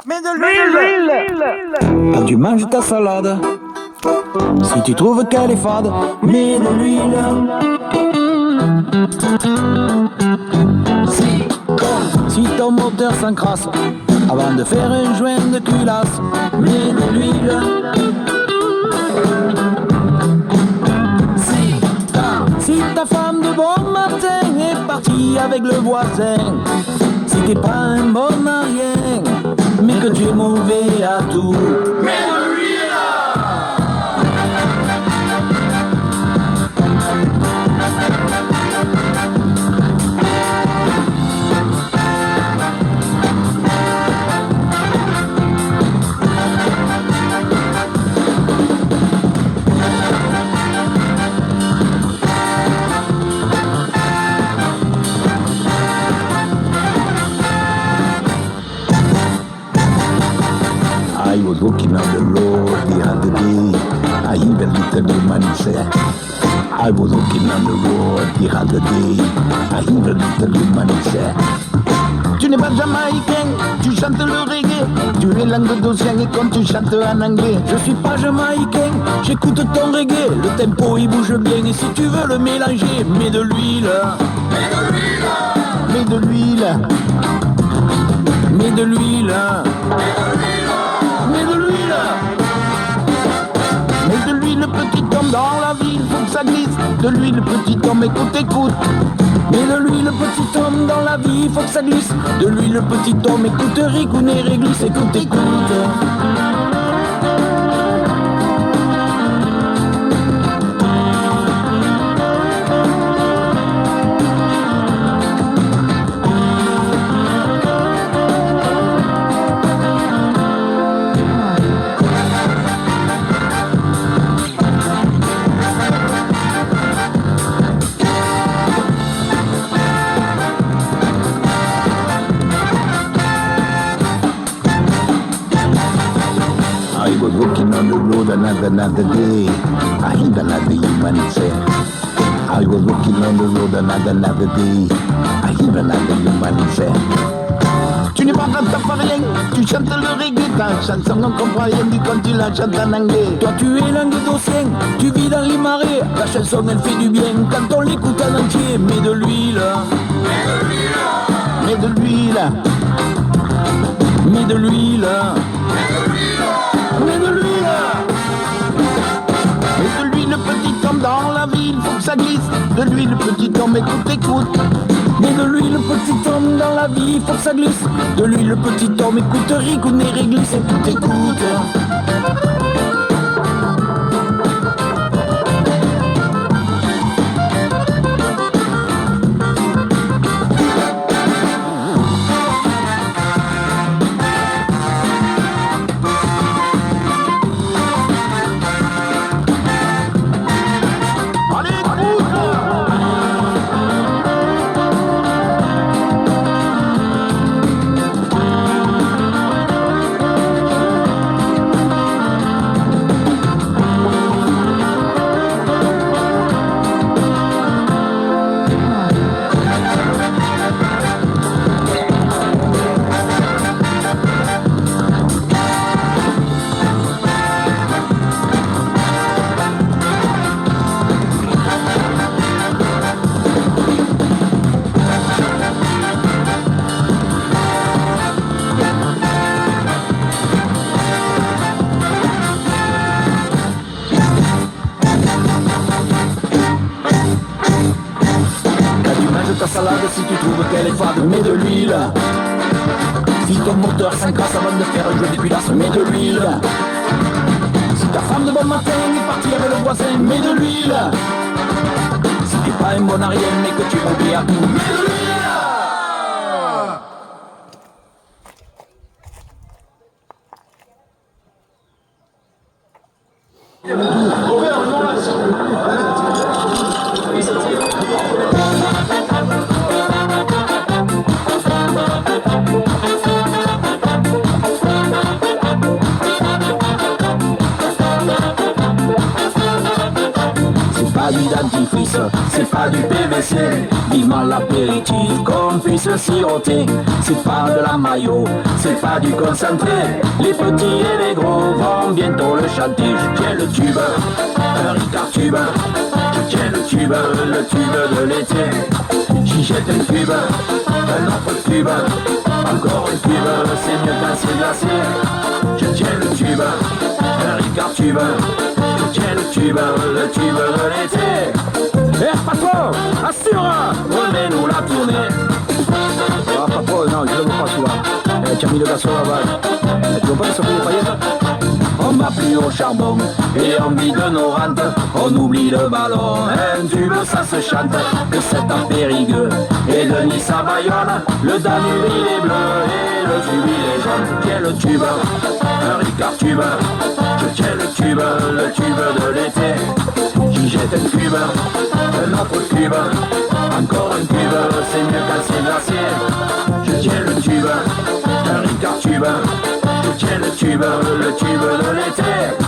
Mets de l'huile. Quand tu manges ta salade, si tu trouves qu'elle est fade, mets de l'huile. Si ton moteur s'encrasse, avant de faire un joint de culasse, mets de l'huile. Si ta femme de bon matin est partie avec le voisin, si t'es pas un bon à rien, mais que tu es mauvais à tout, mets de l'huile. I was walking on the road the other day. I heard a little man say, I was walking on the road the other day. I heard a little man say, tu n'es pas jamaïcain, tu chantes le reggae. Tu es langue d'océan et quand tu chantes en anglais. Je suis pas jamaïcain, j'écoute ton reggae. Le tempo il bouge bien et si tu veux le mélanger, mets de l'huile. Mets de l'huile. Mets de l'huile. Mets de l'huile. Mets de l'huile. Mets de l'huile, petit homme, dans la ville, faut que ça glisse. De l'huile, petit homme, écoute, écoute. Mets de l'huile, petit homme, dans la vie, faut que ça glisse. De l'huile, petit homme, écoute, rigouner, réglisse, écoute, écoute. I was walking on the road another day. I heard another human say, I was walking on the road another day. I heard another human say, tu n'es pas rastafarian, tu chantes le reggae. Ta chanson on comprend rien du quand tu la chantes en anglais. Toi tu es langue d'océan, tu vis dans les marais. Ta chanson elle fait du bien quand on l'écoute en entier. Mets de l'huile. Mets de l'huile. Mets de l'huile. Mets de l'huile. Mets de l'huile. Mets de l'huile, petit homme, dans la ville, faut que ça glisse. De l'huile, petit homme, écoute, écoute. Mets de l'huile, petit homme, dans la vie, faut que ça glisse. De l'huile, petit homme, écoute, rigouner, réglisse, écoute, écoute. Ta salade si tu trouves qu'elle est fade, mets de l'huile. Si ton moteur s'encrasse avant de faire un jeu de culasse, mets de l'huile. Si ta femme de bon matin est partie avec le voisin, mets de l'huile. Si t'es pas un bon à rien mais que tu oublies à tout, mets de l'huile. dentifrice, c'est pas du PVC. Vivement l'apéritif qu'on puisse le siroter. C'est pas de la maillot, c'est pas du concentré. Les petits et les gros vont bientôt le chanter. Je tiens le tube, un Ricard tube. Je tiens le tube de l'été. J'y jette un tube, un autre tube. Encore un tube, c'est mieux quand c'est glacé. Je tiens le tube, un Ricard tube. Je tiens le tube de l'été. Eh patron, assure, remets-nous la tournée. Ah patron, non, je le veux pas celui-là. Tu as mis le gaz sur la vague. Tu veux pas sortir les paillettes? On va plus au charbon et on vide nos rentes. On oublie le ballon, un tube ça se chante. Que c'est à Périgueux et de Nice à Bayonne. Le Danube il est bleu et le tube il est jaune. Je tiens le tube, un Ricard tube. Je tiens le tube de l'été. J'y jette un tube, un autre tube. Encore un tube, c'est mieux quand c'est glacé. Je tiens le tube, un Ricard tube. Je tiens le tube de l'été.